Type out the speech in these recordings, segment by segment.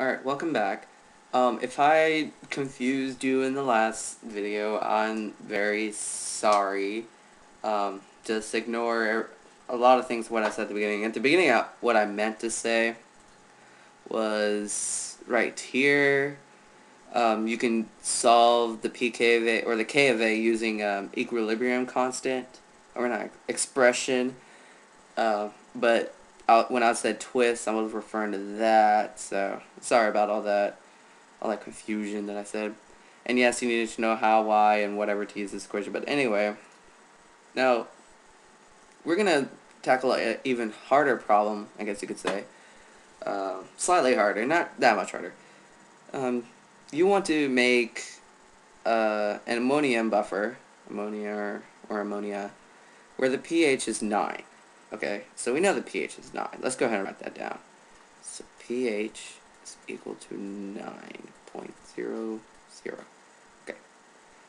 Alright, welcome back. If I confused you in the last video, I'm very sorry. Just ignore a lot of things what I said at the beginning. At the beginning, what I meant to say was right here. You can solve the pk of A or the k of A using equilibrium constant, or not, expression. But when I said twist, I was referring to that, so sorry about all that confusion that I said. And yes, you needed to know how, why, and whatever to use this equation. But anyway, now we're gonna tackle an even harder problem, I guess you could say. Slightly harder, not that much harder. You want to make an ammonium buffer, or ammonia, where the pH is 9. Okay, so we know the pH is 9. Let's go ahead and write that down. So pH is equal to 9.00. Okay.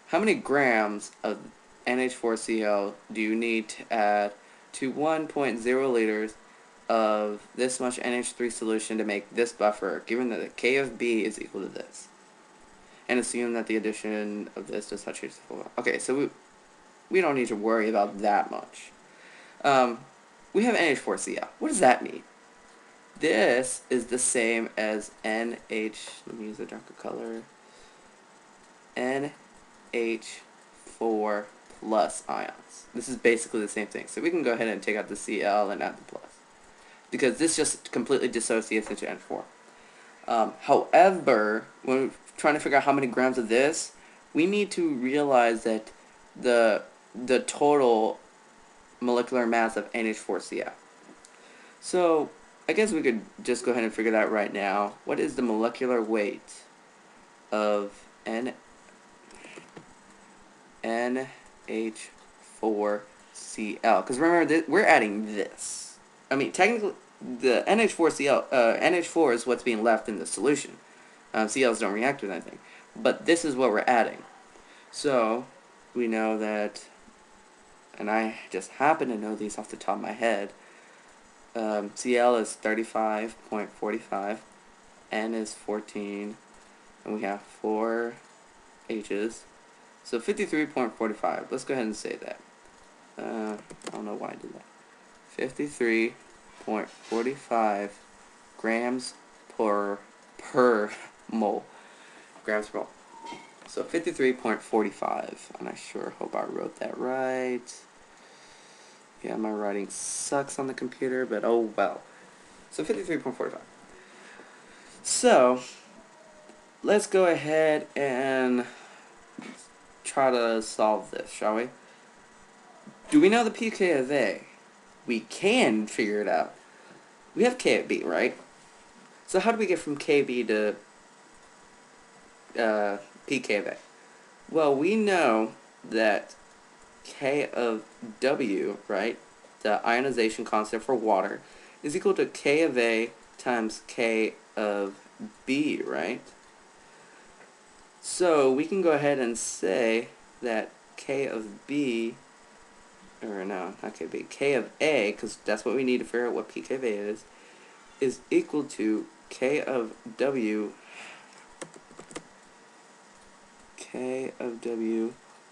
How many grams of NH4Cl do you need to add to 1.0 liters of this much NH3 solution to make this buffer, given that the K of B is equal to this? And assume that the addition of this does not change the formula. Okay, so we don't need to worry about that much. We have NH4Cl. What does that mean? This is the same as NH, let me use a darker color, NH4 plus ions. This is basically the same thing. So we can go ahead and take out the Cl and add the plus, because this just completely dissociates into NH4. However, when we're trying to figure out how many grams of this, we need to realize that the total molecular mass of NH4Cl. So I guess we could just go ahead and figure that right now. What is the molecular weight of NH4Cl? Because remember, we're adding this. I mean, technically, the NH4 is what's being left in the solution. Cl's don't react with anything. But this is what we're adding. So we know that, and I just happen to know these off the top of my head, Cl is 35.45, N is 14, and we have 4 H's. So 53.45. Let's go ahead and say that. I don't know why I did that. 53.45 grams per mole. Grams per mole. So 53.45, and I sure hope I wrote that right. Yeah, my writing sucks on the computer, but oh well. So 53.45. So let's go ahead and try to solve this, shall we? Do we know the pK of A? We can figure it out. We have K of B, right? So how do we get from KB to pK of A? Well, we know that K of W, right, the ionization constant for water, is equal to K of A times K of B, right? So we can go ahead and say that K of B, or no, not K of B, K of A, because that's what we need to figure out what pK of A is equal to K of W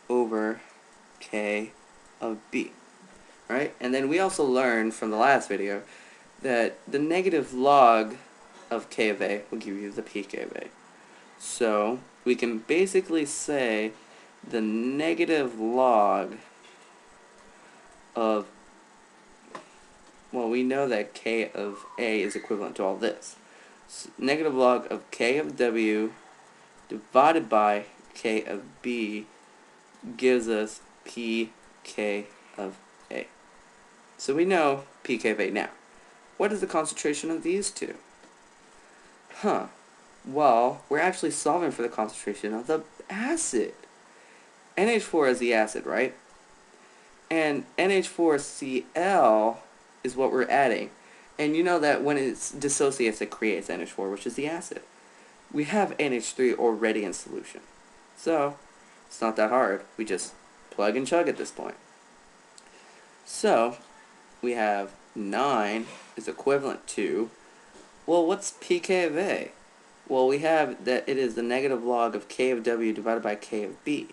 over K of B, right? And then we also learned from the last video that the negative log of K of A will give you the pK of A. So we can basically say the negative log of, well, we know that K of A is equivalent to all this. So negative log of K of W divided by K of B gives us pK of A. So we know pK of A now. What is the concentration of these two? Well, we're actually solving for the concentration of the acid. NH4 is the acid, right? And NH4Cl is what we're adding. And you know that when it dissociates, it creates NH4, which is the acid. We have NH3 already in solution. So it's not that hard. We just plug and chug at this point. So we have 9 is equivalent to, well, what's pK of A? Well, we have that it is the negative log of k of w divided by k of b.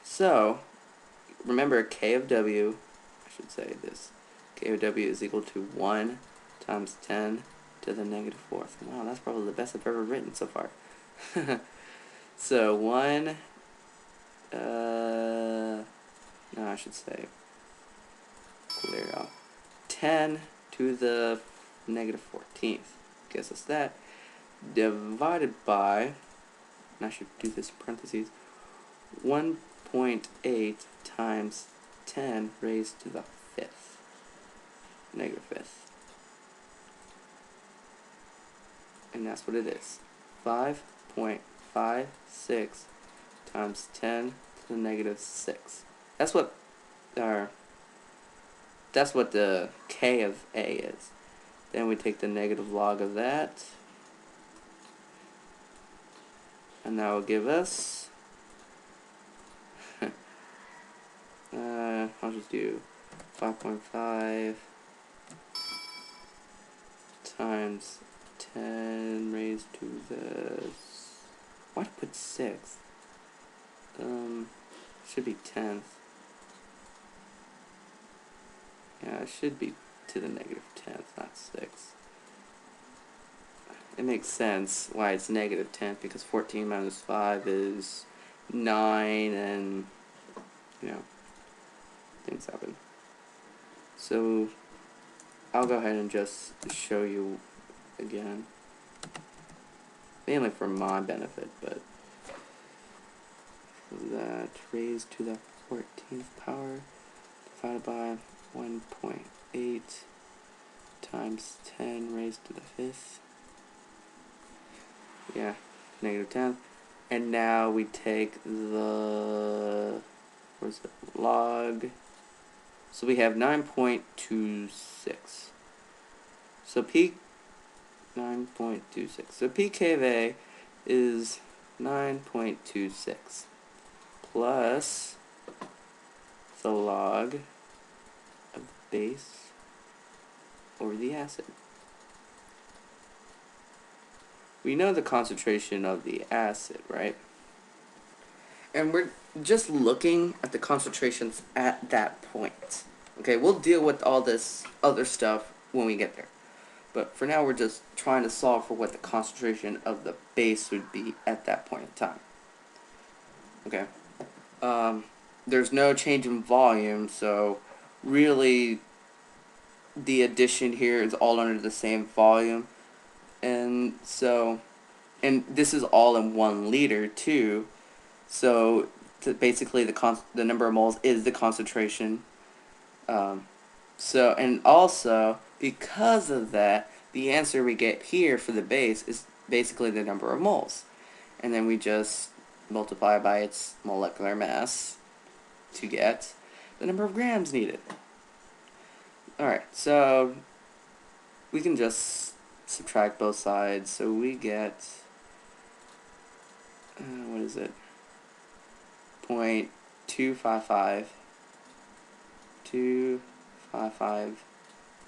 So, remember k of w, I should say this, k of w is equal to 1 times 10 to the negative fourth. Wow, that's probably the best I've ever written so far. So 1, no, I should say, clear out, 10 to the negative 14th, gives us that, divided by, and I should do this in parentheses, 1.8 times 10 raised to the fifth, negative fifth. And that's what it is. 5.56 times 10 to the negative 6. That's what the k of a is. Then we take the negative log of that, and that will give us I'll just do 5.5 times 10 raised to the, why did I put 6? Should be 10th. Yeah, it should be to the negative 10th, not 6. It makes sense why it's negative 10th, because 14 minus 5 is 9, and, you know, things happen. So, I'll go ahead and just show you again. Mainly for my benefit, but that raised to the 14th power divided by 1.8 times 10 raised to the 5th. Yeah, negative 10th. And now we take the, where's the log? So we have 9.26. So 9.26. So pk of a is 9.26 plus the log of the base over the acid. We know the concentration of the acid, right? And we're just looking at the concentrations at that point. Okay, we'll deal with all this other stuff when we get there. But for now, we're just trying to solve for what the concentration of the base would be at that point in time. Okay. There's no change in volume, so really the addition here is all under the same volume. And so, and this is all in 1 liter too. So basically the number of moles is the concentration. So, and also, because of that, the answer we get here for the base is basically the number of moles. And then we just multiply by its molecular mass to get the number of grams needed. Alright, so we can just subtract both sides. So we get, what is it? 0.255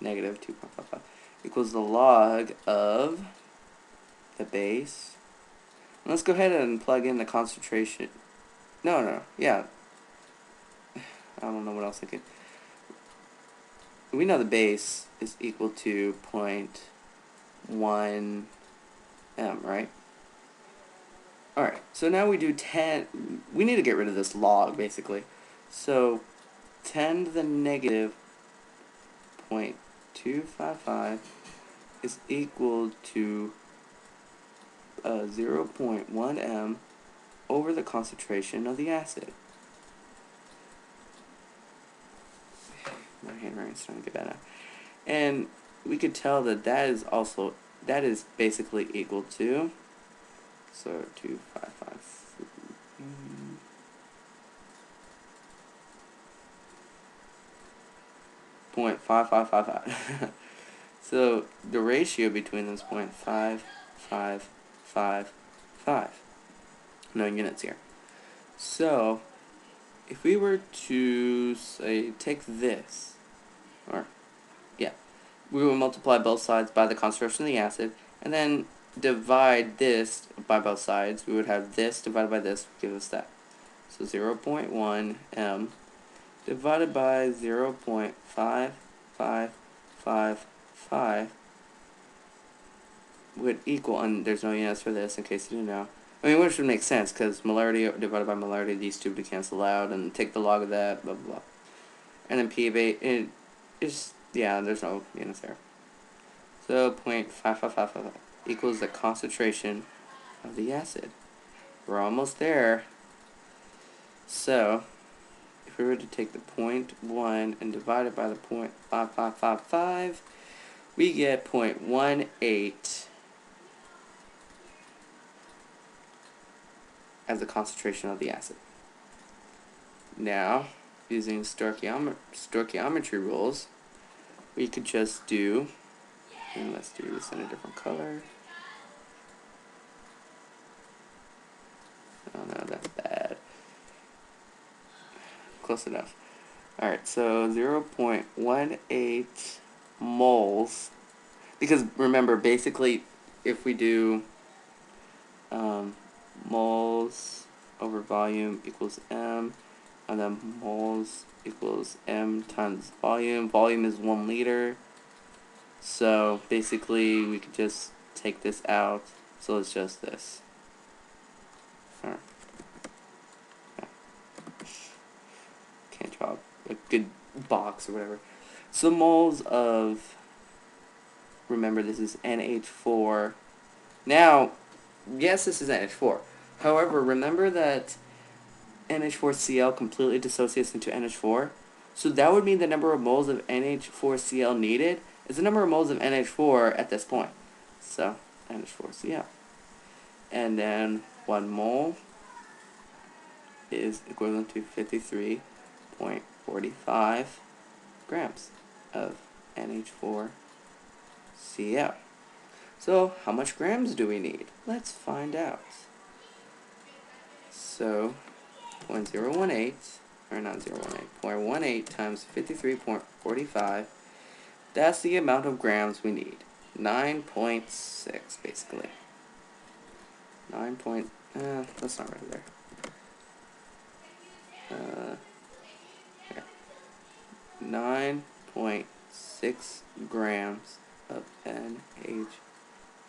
negative 2.55 equals the log of the base. And let's go ahead and plug in the concentration. Yeah. I don't know what else I could. We know the base is equal to 0.1 m, right? Alright, so now we do 10. We need to get rid of this log, basically. So 10 to the negative 0.255 is equal to 0.1 m over the concentration of the acid. My handwriting's starting to get bad now. And we could tell that that is basically equal to, so 255. 0.5555. So the ratio between them is 0.5555. No units here. So if we were to say take this, or yeah, we will multiply both sides by the concentration of the acid, and then divide this by both sides. We would have this divided by this give us that. So 0.1 m divided by 0.5555 would equal, and there's no units for this in case you didn't know. I mean, which would make sense, because molarity divided by molarity, these two would cancel out, and take the log of that, blah, blah, blah. And then P of 8, it is, yeah, there's no units there. So 0.5555 equals the concentration of the acid. We're almost there. So, if we were to take the 0.1 and divide it by the 0.5555, we get 0.18 as the concentration of the acid. Now, using stoichiometry rules, we could just do, and let's do this in a different color. Oh no, that's bad. Close enough. Alright, so 0.18 moles, because remember, basically, if we do moles over volume equals m, and then moles equals m times volume. Volume is 1 liter. So basically we could just take this out. So it's just this. Alright. Yeah. Can't draw a good box or whatever. So moles of, remember this is NH4. Now, yes, this is NH4. However, remember that NH4Cl completely dissociates into NH4. So that would mean the number of moles of NH4Cl needed is the number of moles of NH4 at this point. So, NH4Cl. And then 1 mole is equivalent to 53.45 grams of NH4Cl. So, how much grams do we need? Let's find out. So, 0.018, or not 0.18, 0.18 times 53.45, that's the amount of grams we need. 9.6, basically. 9 point, that's not right there. Yeah. 9.6 grams of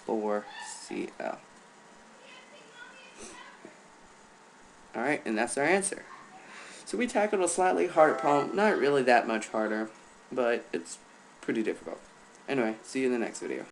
NH4Cl. Alright, and that's our answer. So we tackled a slightly harder problem, not really that much harder, but it's pretty difficult. Anyway, see you in the next video.